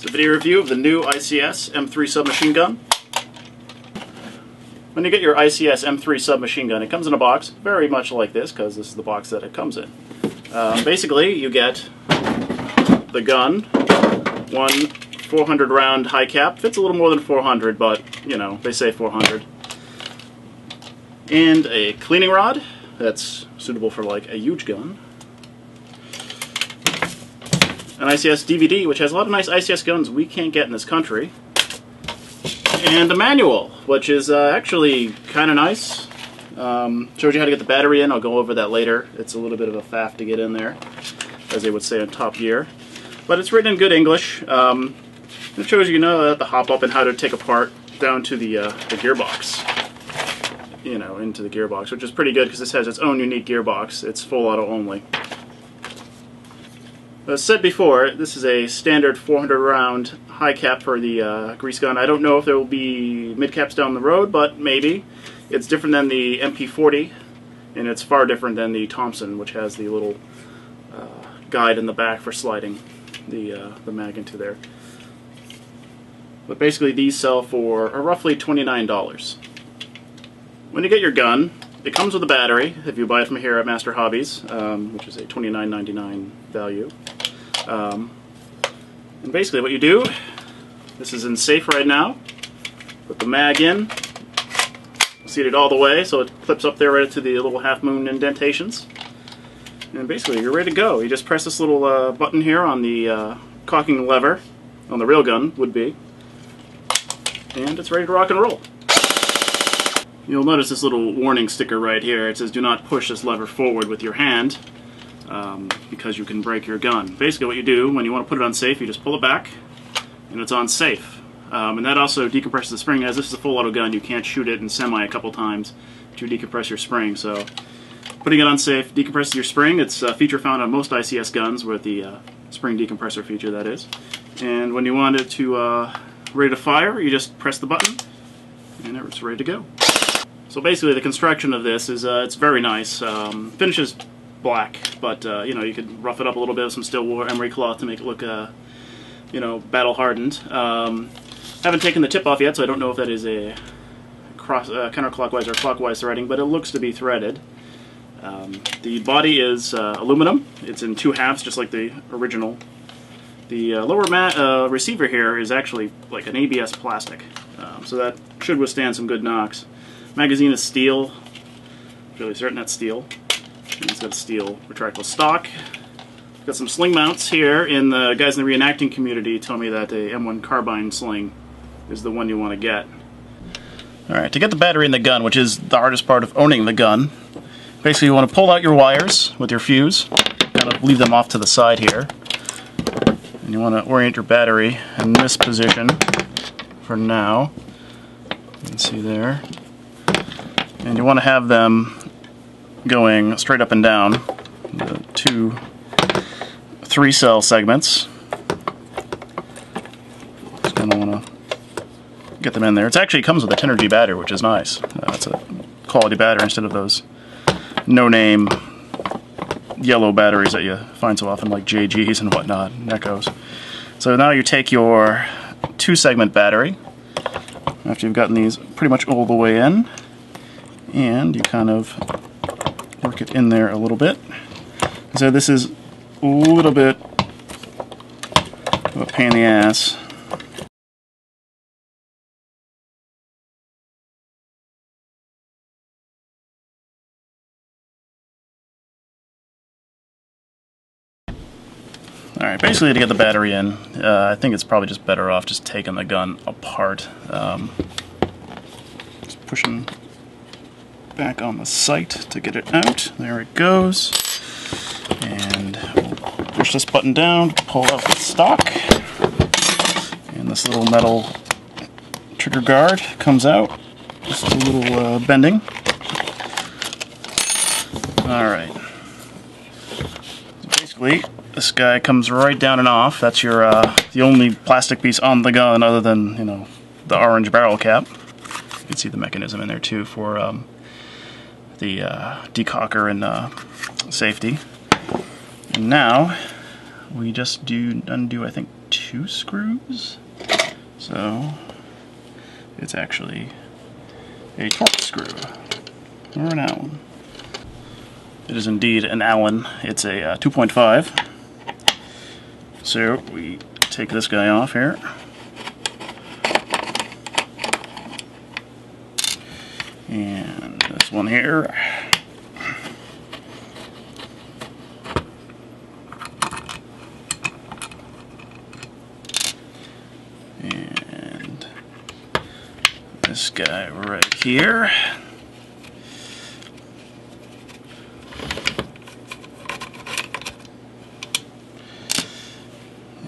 It's a video review of the new ICS M3 submachine gun. When you get your ICS M3 submachine gun, it comes in a box very much like this, because this is the box that it comes in. Basically, you get the gun, one 400 round high cap, fits a little more than 400, but you know, they say 400. And a cleaning rod that's suitable for like a huge gun. An ICS DVD, which has a lot of nice ICS guns we can't get in this country. And a manual, which is actually kind of nice. Shows you how to get the battery in. I'll go over that later. It's a little bit of a faff to get in there, as they would say on Top Gear. But it's written in good English. It shows you how to hop up and how to take apart down to the gearbox. You know, into the gearbox, which is pretty good because this has its own unique gearbox. It's full auto only. As said before, this is a standard 400 round high cap for the grease gun. I don't know if there will be mid caps down the road, but maybe. It's different than the MP40, and it's far different than the Thompson, which has the little guide in the back for sliding the mag into there. But basically these sell for roughly $29. When you get your gun, it comes with a battery, if you buy it from here at Master Hobbies, which is a $29.99 value. And basically what you do, this is in safe right now, put the mag in, seat it all the way so it clips up there right to the little half moon indentations. And basically you're ready to go. You just press this little button here on the cocking lever, on the real gun would be, and it's ready to rock and roll. You'll notice this little warning sticker right here. It says do not push this lever forward with your hand because you can break your gun. Basically what you do when you want to put it on safe, you just pull it back and it's on safe. And that also decompresses the spring. As this is a full auto gun, you can't shoot it in semi a couple times to decompress your spring. So putting it on safe decompresses your spring. It's a feature found on most ICS guns with the spring decompressor feature, that is. And when you want it to ready to fire, you just press the button and it's ready to go. So basically the construction of this is it's very nice. Finishes black, but you know, you could rough it up a little bit with some steel wool emery cloth to make it look you know, battle hardened. Haven't taken the tip off yet, so I don't know if that is a counterclockwise or clockwise threading, but it looks to be threaded. The body is aluminum. It's in 2 halves, just like the original. The lower receiver here is actually like an ABS plastic, so that should withstand some good knocks. Magazine is steel, really certain that's steel, and it's got a steel retractable stock. Got some sling mounts here, and the guys in the reenacting community tell me that a M1 carbine sling is the one you want to get. Alright, to get the battery in the gun, which is the hardest part of owning the gun, basically you want to pull out your wires with your fuse, kind of leave them off to the side here, and you want to orient your battery in this position for now. You can see there. And you want to have them going straight up and down, the 2 3-cell segments. Just going to want to get them in there. It actually comes with a 10G battery, which is nice. It's a quality battery instead of those no-name yellow batteries that you find so often, like JGs and whatnot, and Echoes. So now you take your 2-segment battery, after you've gotten these pretty much all the way in, and you kind of work it in there a little bit. So this is a little bit of a pain in the ass. Alright, basically to get the battery in, I think it's probably just better off just taking the gun apart. Just pushing back on the sight to get it out. There it goes. And we'll push this button down, pull out the stock, and this little metal trigger guard comes out. Just a little bending. Alright. Basically, this guy comes right down and off. That's your the only plastic piece on the gun other than, you know, the orange barrel cap. You can see the mechanism in there too for the decocker and safety. And now we just undo, I think, 2 screws. So it's actually a torque screw, or an Allen. It is indeed an Allen. It's a 2.5. So we take this guy off here. And this one here. And this guy right here.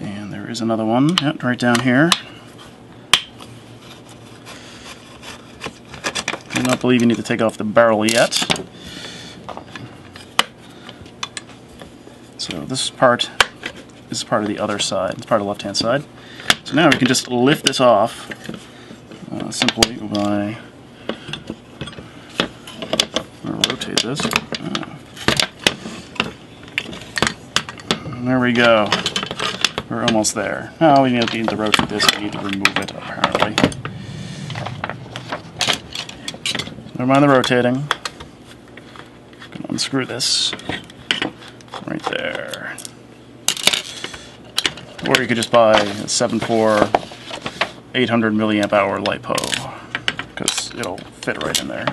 And there is another one, yep, right down here. I do not believe you need to take off the barrel yet. So this part is part of the other side. It's part of the left-hand side. So now we can just lift this off simply by rotate this. There we go. We're almost there. Now we need to rotate this. We need to remove it, apparently. Never mind the rotating. I'm going to unscrew this right there. Or you could just buy a 7.4 800 milliamp hour LiPo, because it'll fit right in there.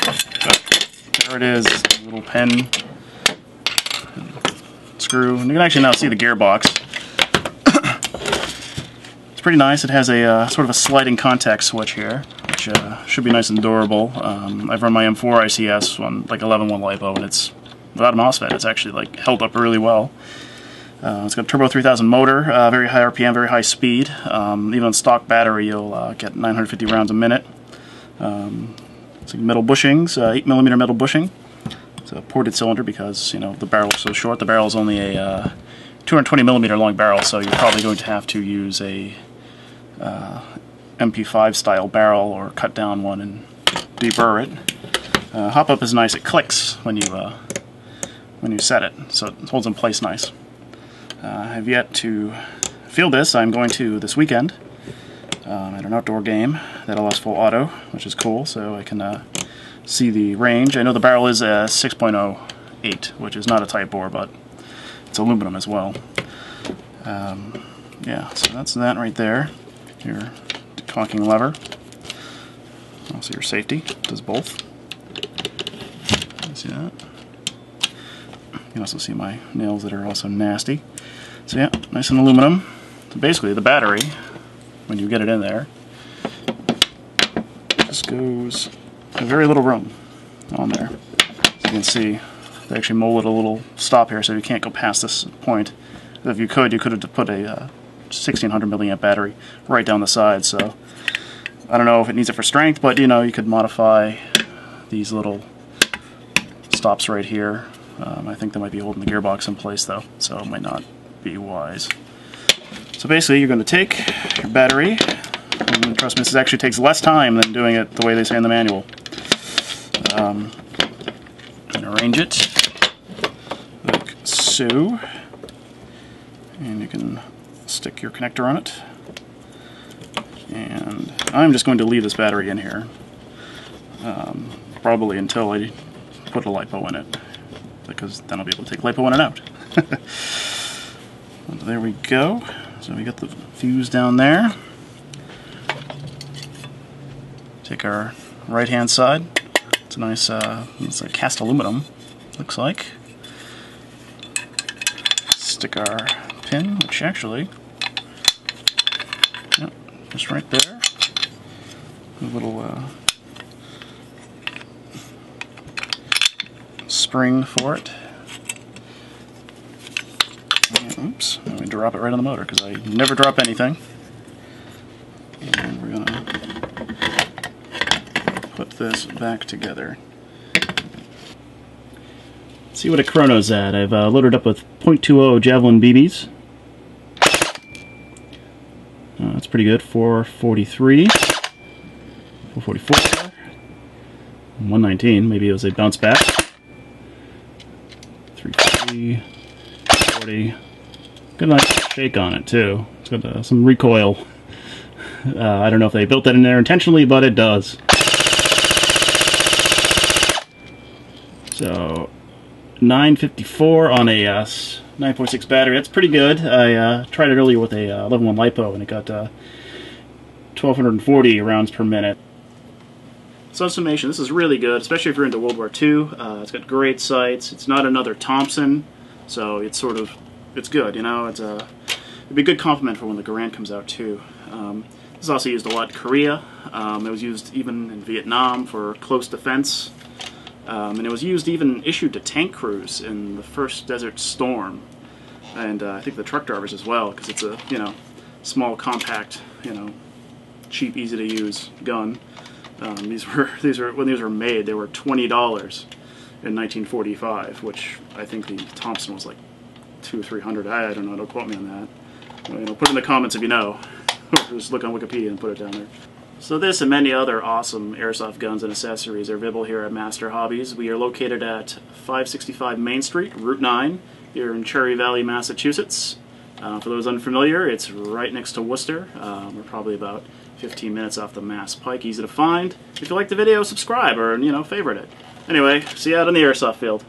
But there it is, a little pen, screw, and you can actually now see the gearbox. It's pretty nice. It has a sort of a sliding contact switch here, which should be nice and durable. I've run my M4 ICS on like 11.1 LiPo, and it's without a MOSFET. It's actually like held up really well. It's got a turbo 3000 motor, very high RPM, very high speed. Even on stock battery, you'll get 950 rounds a minute. It's like metal bushings, 8mm metal bushing. It's a ported cylinder because, you know, the barrel is so short. The barrel is only a 220mm long barrel, so you're probably going to have to use a MP5 style barrel or cut down one and deburr it. Hop up is nice. It clicks when you set it, so it holds in place nice. I have yet to field this. I'm going to this weekend at an outdoor game that allows full auto, which is cool, so I can see the range. I know the barrel is a 6.08, which is not a Type bore, but it's aluminum as well. Yeah, so that's that right there. Your decocking lever. Also your safety. Does both. See that? You can also see my nails that are also nasty. So yeah, nice and aluminum. So basically the battery, when you get it in there, just goes a very little room on there. So you can see they actually molded a little stop here so you can't go past this point. If you could have put a 1600 milliamp battery right down the side. So I don't know if it needs it for strength, but you know, you could modify these little stops right here. I think they might be holding the gearbox in place though, so it might not be wise. So basically you're going to take your battery, and trust me, this actually takes less time than doing it the way they say in the manual. And arrange it like so, and you can stick your connector on it. And I'm just going to leave this battery in here, probably until I put a LiPo in it, because then I'll be able to take LiPo in and out. There we go. So we got the fuse down there. Take our right hand side. It's a nice, it's like cast aluminum, looks like. Stick our pin, which actually, yep, just right there. A little spring for it. And, oops, let me drop it right on the motor because I never drop anything. And we're going to put this back together. See what a chrono's at. I've loaded up with .20 Javelin BBs. That's pretty good. 443, 444, 119. Maybe it was a bounce back. 350, 40, Got a nice shake on it too. It's got some recoil. I don't know if they built that in there intentionally, but it does. So 954 on a 9.6 battery. That's pretty good. I tried it earlier with a level 1 LiPo, and it got 1240 rounds per minute. So summation, this is really good, especially if you're into World War II. It's got great sights. It's not another Thompson, so it's good, you know. It'd be a good complement for when the Garand comes out too. This is also used a lot in Korea. It was used even in Vietnam for close defense. And it was issued to tank crews in the first Desert Storm, and I think the truck drivers as well, because it's a small, compact, cheap, easy to use gun. When these were made, they were $20 in 1945, which I think the Thompson was like $200 or $300. I don't know. Don't quote me on that. Put in the comments if you know. Just look on Wikipedia and put it down there. So this and many other awesome airsoft guns and accessories are available here at Master Hobbies. We are located at 565 Main Street, Route 9, here in Cherry Valley, Massachusetts. For those unfamiliar, it's right next to Worcester. We're probably about 15 minutes off the Mass Pike, easy to find. If you like the video, subscribe or, favorite it. Anyway, see you out in the airsoft field.